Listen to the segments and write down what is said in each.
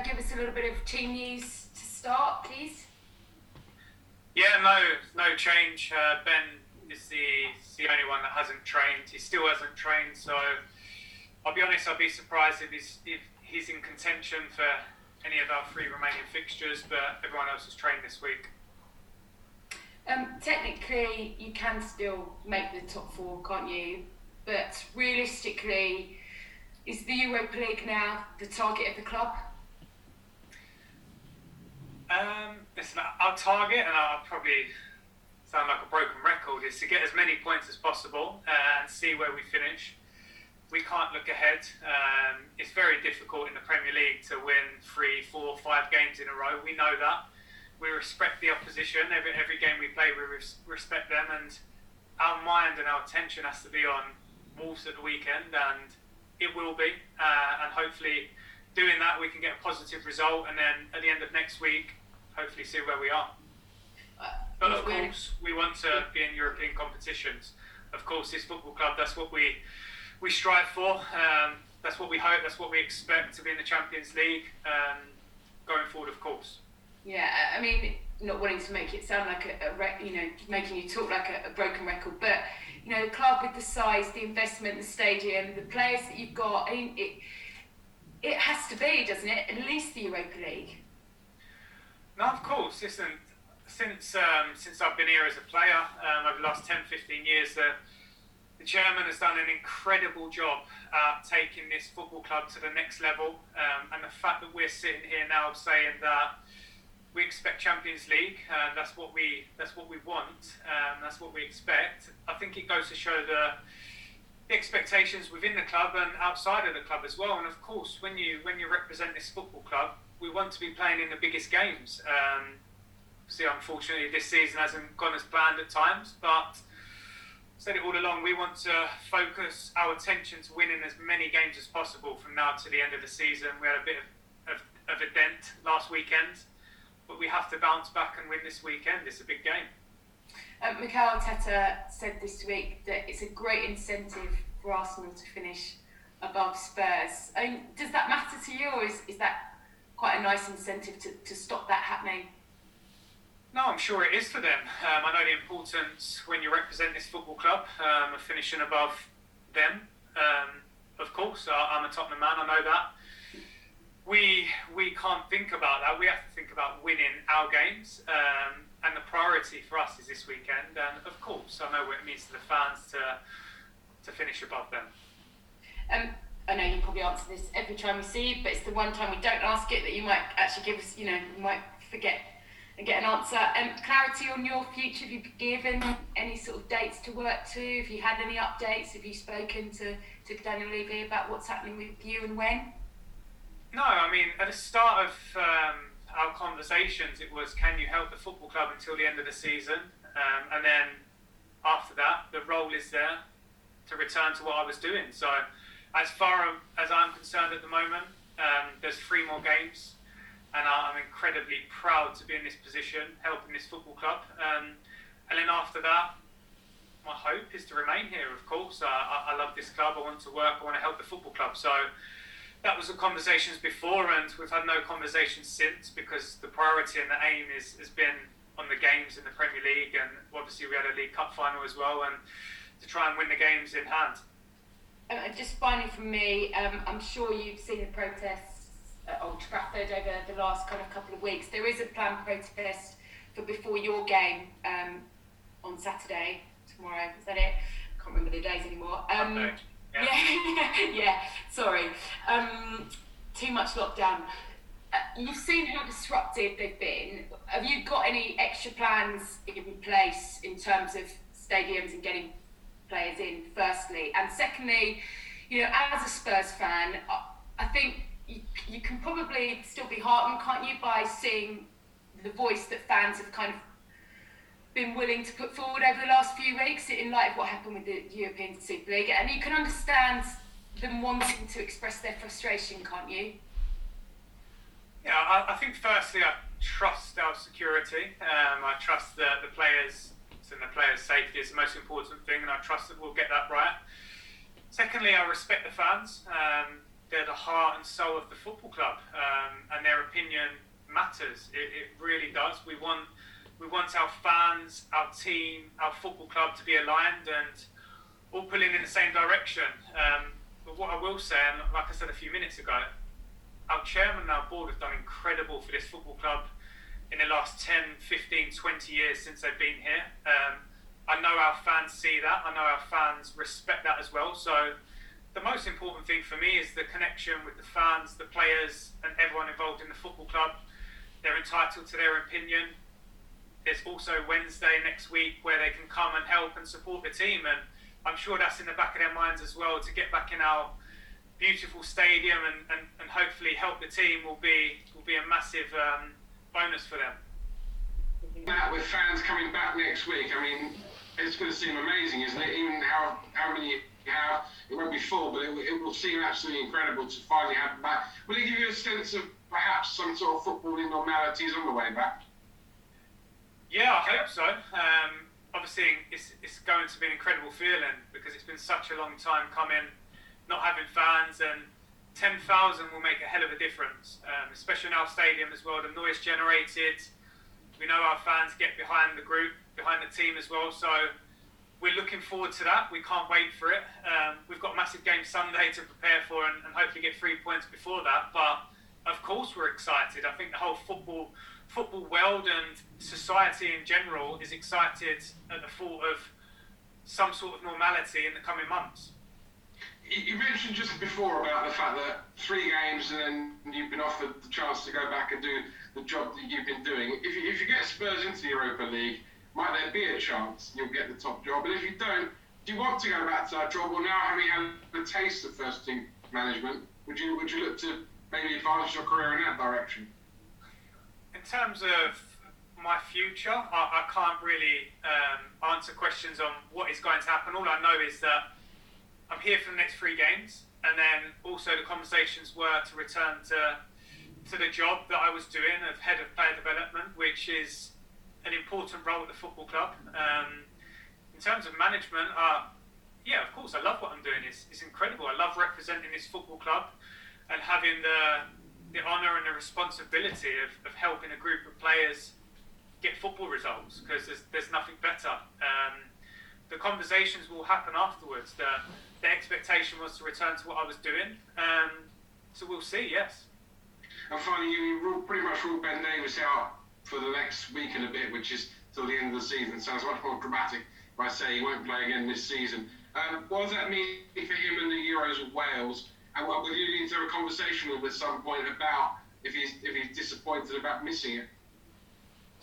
Give us a little bit of team news to start, please. Yeah, no change. Ben is the only one that hasn't trained. He still hasn't trained, so I'll be honest, I'd be surprised if he's in contention for any of our three remaining fixtures, but everyone else has trained this week. Technically, you can still make the top four, can't you? But realistically, is the Europa League now the target of the club? Listen, our target, and I'll probably sound like a broken record, is to get as many points as possible and see where we finish. We can't look ahead. It's very difficult in the Premier League to win 3, 4, 5 games in a row. We know that. We respect the opposition. Every game we play, we respect them, and our mind and our attention has to be on Wolves at the weekend, and it will be. And hopefully, doing that, we can get a positive result, and then at the end of next week, hopefully see where we are. But of course, we want to be in European competitions. Of course, this football club, that's what we strive for. That's what we hope, that's what we expect to be in the Champions League going forward, of course. Yeah, I mean, not wanting to make it sound like making you talk like a broken record, but the club with the size, the investment, the stadium, the players that you've got, it has to be, doesn't it? At least the Europa League. No, of course. Listen, since I've been here as a player over the last 10, 15 years, the chairman has done an incredible job at taking this football club to the next level. And the fact that we're sitting here now saying that we expect Champions League, that's what we want, that's what we expect. I think it goes to show the expectations within the club and outside of the club as well. And of course, when you represent this football club, we want to be playing in the biggest games. Unfortunately, this season hasn't gone as planned at times, but I've said it all along, we want to focus our attention to winning as many games as possible from now to the end of the season. We had a bit of a dent last weekend, but we have to bounce back and win this weekend. It's a big game. Mikel Arteta said this week that it's a great incentive for Arsenal to finish above Spurs. I mean, does that matter to you, or is that quite a nice incentive to stop that happening? No, I'm sure it is for them. I know the importance when you represent this football club of finishing above them. Of course, I'm a Tottenham man, I know that. We can't think about that. We have to think about winning our games. And the priority for us is this weekend. And of course, I know what it means to the fans to finish above them. I know you probably answer this every time we see you, but it's the one time we don't ask it that you might actually give us, you might forget and get an answer. Clarity on your future, have you given any sort of dates to work to? Have you had any updates? Have you spoken to Daniel Levy about what's happening with you and when? No, I mean, at the start of our conversations, it was, can you help the football club until the end of the season? And then after that, the role is there to return to what I was doing. So as far as I'm concerned at the moment, there's 3 more games, and I'm incredibly proud to be in this position, helping this football club. And then after that, my hope is to remain here, of course. I love this club, I want to work, I want to help the football club. So that was the conversations before, and we've had no conversations since, because the priority and the aim has been on the games in the Premier League, and obviously we had a League Cup final as well, and to try and win the games in hand. Just finally from me, I'm sure you've seen the protests at Old Trafford over the last kind of couple of weeks. There is a planned protest for before your game on Saturday, tomorrow, is that it? I can't remember the days anymore. Okay. Yeah, sorry. Too much lockdown. You've seen how disruptive they've been. Have you got any extra plans in place in terms of stadiums and getting players in, firstly? And secondly, as a Spurs fan, I think you can probably still be heartened, can't you, by seeing the voice that fans have kind of been willing to put forward over the last few weeks in light of what happened with the European Super League, and you can understand them wanting to express their frustration, can't you? Yeah, I think firstly I trust our security. I trust the players, and the players' safety is the most important thing, and I trust that we'll get that right. Secondly, I respect the fans. they're the heart and soul of the football club, and their opinion matters. It really does. We want our fans, our team, our football club to be aligned and all pulling in the same direction. But what I will say, and like I said a few minutes ago, our chairman and our board have done incredible for this football club in the last 10, 15, 20 years since they've been here. I know our fans see that. I know our fans respect that as well. So the most important thing for me is the connection with the fans, the players, and everyone involved in the football club. They're entitled to their opinion. There's also Wednesday next week where they can come and help and support the team, and I'm sure that's in the back of their minds as well. To get back in our beautiful stadium and hopefully help the team will be a massive bonus for them. That with fans coming back next week, I mean, it's going to seem amazing, isn't it? Even how many you have, it won't be full, but it will seem absolutely incredible to finally have them back. Will it give you a sense of perhaps some sort of footballing normalities on the way back? Yeah, I hope so. Obviously, it's going to be an incredible feeling because it's been such a long time coming, not having fans, and 10,000 will make a hell of a difference, especially in our stadium as well. The noise generated, we know our fans get behind the group, behind the team as well, so we're looking forward to that. We can't wait for it. We've got a massive game Sunday to prepare for and hopefully get 3 points before that, but of course we're excited. I think the whole football world and society in general is excited at the thought of some sort of normality in the coming months. You mentioned just before about the fact that 3 games and then you've been offered the chance to go back and do the job that you've been doing. If you get Spurs into the Europa League, might there be a chance you'll get the top job? And if you don't, do you want to go back to that job? Or now having had a taste of first team management, would you look to maybe advance your career in that direction? In terms of my future, I can't really answer questions on what is going to happen. All I know is that I'm here for the next 3 games, and then also the conversations were to return to the job that I was doing of head of player development, which is an important role at the football club. In terms of management, yeah, of course, I love what I'm doing. It's incredible. I love representing this football club and having the honour and the responsibility of helping a group of players get football results, because there's nothing better. The conversations will happen afterwards. The expectation was to return to what I was doing, so we'll see. Yes. And finally, you pretty much ruled Ben Davies out for the next week and a bit, which is till the end of the season. Sounds much more dramatic if I say he won't play again this season. What does that mean for him in the Euros of Wales? And will you need to have a conversation with him at some point about if he's disappointed about missing it?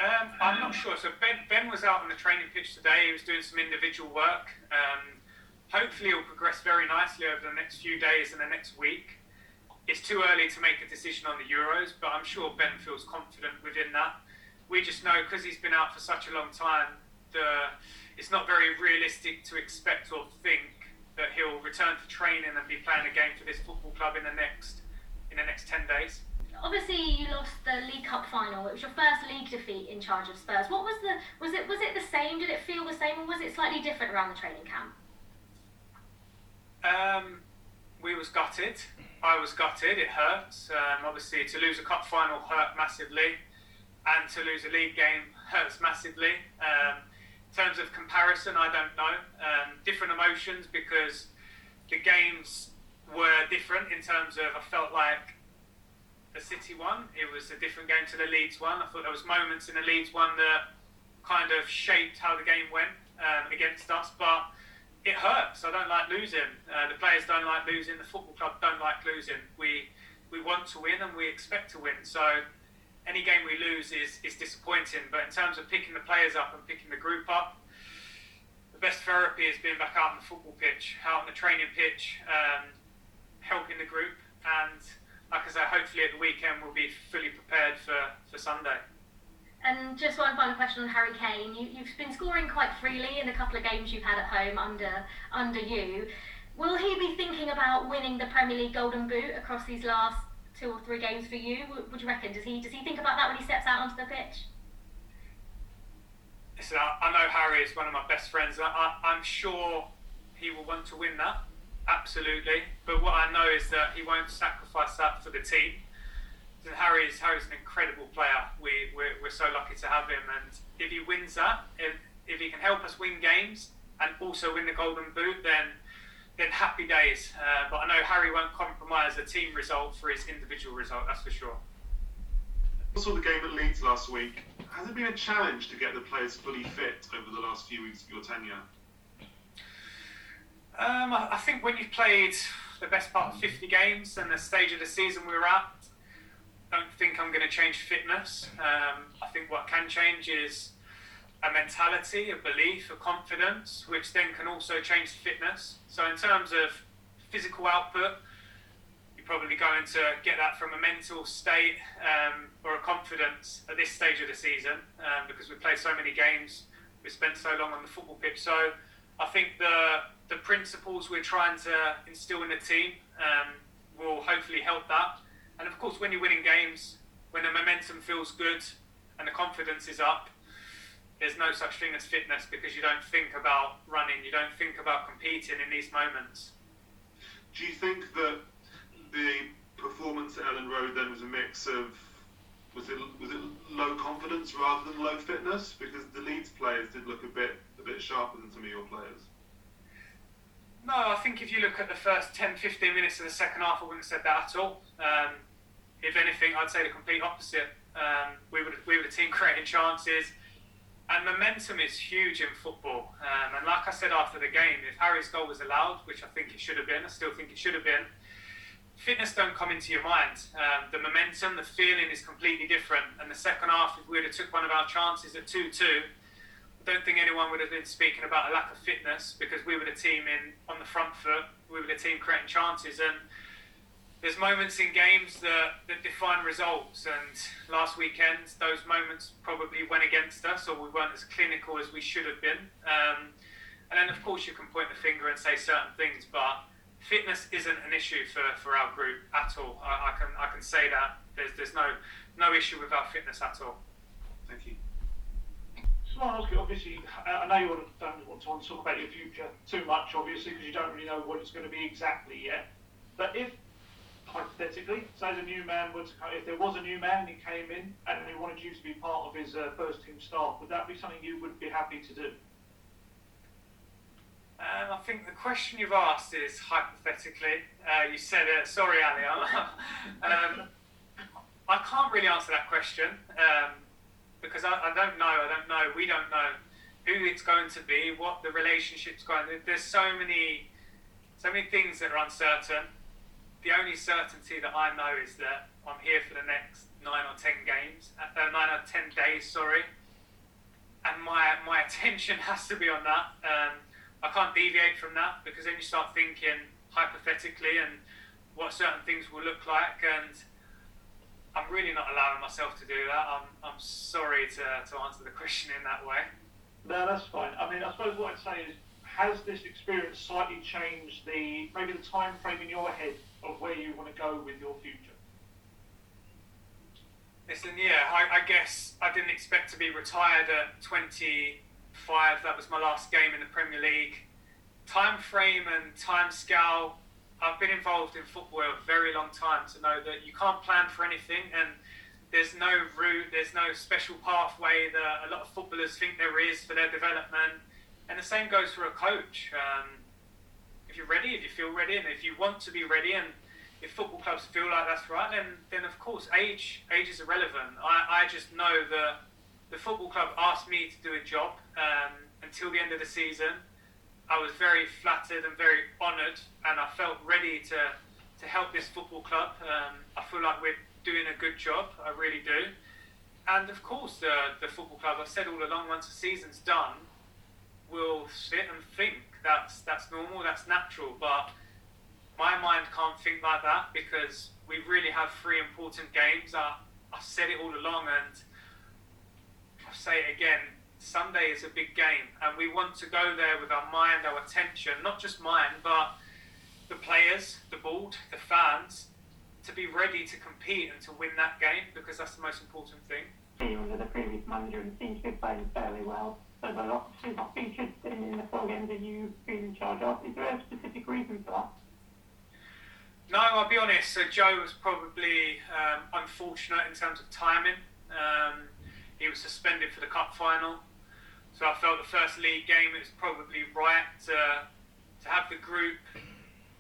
I'm not sure. So Ben was out on the training pitch today. He was doing some individual work. Hopefully he'll progress very nicely over the next few days and the next week. It's too early to make a decision on the Euros, but I'm sure Ben feels confident within that. We just know, because he's been out for such a long time, it's not very realistic to expect or think that he'll return to training and be playing a game for this football club in the next 10 days. Obviously, you lost the League Cup final. It was your first league defeat in charge of Spurs. What was it the same? Did it feel the same, or was it slightly different around the training camp? We was gutted. I was gutted. It hurts. Obviously, to lose a cup final hurt massively, and to lose a league game hurts massively. In terms of comparison, I don't know. Different emotions, because the games were different in terms of, I felt like the City one, it was a different game to the Leeds one. I thought there was moments in the Leeds one that kind of shaped how the game went against us, but it hurts. I don't like losing. The players don't like losing. The football club don't like losing. We want to win and we expect to win. So any game we lose is disappointing. But in terms of picking the players up and picking the group up, the best therapy is being back out on the football pitch, out on the training pitch, helping the group. And like I say, hopefully at the weekend we'll be fully prepared for Sunday. And just one final question on Harry Kane. You've been scoring quite freely in a couple of games you've had at home under you. Will he be thinking about winning the Premier League Golden Boot across these last 2 or 3 games for you? Would you reckon? Does he think about that when he steps out onto the pitch? Listen, I know Harry is one of my best friends. I'm sure he will want to win that. absolutely. But what I know is that he won't sacrifice that for the team. And Harry's an incredible player. We're so lucky to have him, and if he wins that, if he can help us win games and also win the Golden Boot, then happy days. But I know Harry won't compromise a team result for his individual result, that's for sure. I saw the game at Leeds last week. Has it been a challenge to get the players fully fit over the last few weeks of your tenure? I think when you've played the best part of 50 games and the stage of the season we're at, I don't think I'm going to change fitness. I think what can change is a mentality, a belief, a confidence, which then can also change fitness. So in terms of physical output, you're probably going to get that from a mental state or a confidence at this stage of the season because we play so many games, we spent so long on the football pitch. So I think the principles we're trying to instill in the team will hopefully help that. And of course, when you're winning games, when the momentum feels good and the confidence is up, there's no such thing as fitness because you don't think about running, you don't think about competing in these moments. Do you think that the performance at Ellen Road then was a mix of, was it low confidence rather than low fitness? Because the Leeds players did look a bit sharper than some of your players. No, I think if you look at the first 10-15 minutes of the second half, I wouldn't have said that at all. If anything, I'd say the complete opposite. We were the team creating chances, and momentum is huge in football. And like I said after the game, if Harry's goal was allowed, which I think it should have been, I still think it should have been, fitness don't come into your mind. The momentum, the feeling is completely different. And the second half, if we would have took one of our chances at 2-2, I don't think anyone would have been speaking about a lack of fitness because we were the team on the front foot. We were the team creating chances, and there's moments in games that define results. And last weekend, those moments probably went against us, or we weren't as clinical as we should have been. And then, of course, you can point the finger and say certain things, but fitness isn't an issue for our group at all. I can say that there's no issue with our fitness at all. Thank you. So I'll ask you, obviously, I know you don't want to talk about your future too much, obviously, because you don't really know what it's going to be exactly yet. But if, hypothetically, say the new man if there was a new man and he came in and he wanted you to be part of his first team staff, would that be something you would be happy to do? I think the question you've asked is hypothetically. You said it. Sorry, Ali. I can't really answer that question. Because I don't know, we don't know who it's going to be, what the relationship's going to be. There's so many things that are uncertain. The only certainty that I know is that I'm here for the next 9 or 10 days, and my attention has to be on that. I can't deviate from that because then you start thinking hypothetically and what certain things will look like, and I'm really not allowing myself to do that. I'm sorry to answer the question in that way. No, that's fine. I mean, I suppose what I'd say is, has this experience slightly changed maybe the time frame in your head of where you want to go with your future? Listen, yeah, I guess I didn't expect to be retired at 25. That was my last game in the Premier League. Time frame and time scale, I've been involved in football a very long time to know that you can't plan for anything, and there's no route, there's no special pathway that a lot of footballers think there is for their development. And the same goes for a coach. If you're ready, if you feel ready, and if you want to be ready, and if football clubs feel like that's right, then of course age is irrelevant. I just know that the football club asked me to do a job until the end of the season. I was very flattered and very honoured, and I felt ready to help this football club. I feel like we're doing a good job, I really do. And of course, the football club, I've said all along, once the season's done, we'll sit and think. That's normal, that's natural. But my mind can't think like that because we really have 3 important games. I said it all along, and I'll say it again. Sunday is a big game, and we want to go there with our mind, our attention, not just mine, but the players, the board, the fans, to be ready to compete and to win that game, because that's the most important thing. Under the previous manager and seems to be playing fairly well. those options not featured in the 4 games that you've been in charge of. Is there a specific reason for that? No, I'll be honest. So Joe was probably unfortunate in terms of timing. He was suspended for the cup final, so I felt the first league game it was probably right to have the group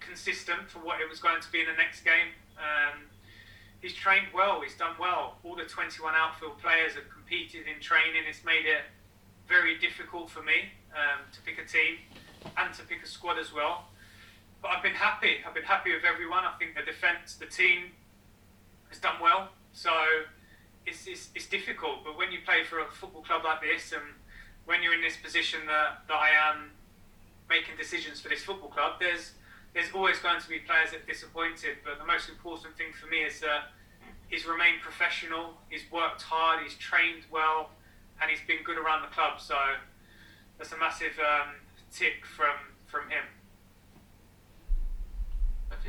consistent for what it was going to be in the next game. He's trained well. He's done well. All the 21 outfield players have competed in training. It's made it very difficult for me to pick a team and to pick a squad as well. But I've been happy. I've been happy with everyone. I think the defence, the team has done well. So it's difficult. But when you play for a football club like this, and when you're in this position that I am making decisions for this football club, there's always going to be players that are disappointed. But the most important thing for me is that he's remained professional. He's worked hard. He's trained well, and he's been good around the club. So that's a massive tick from him.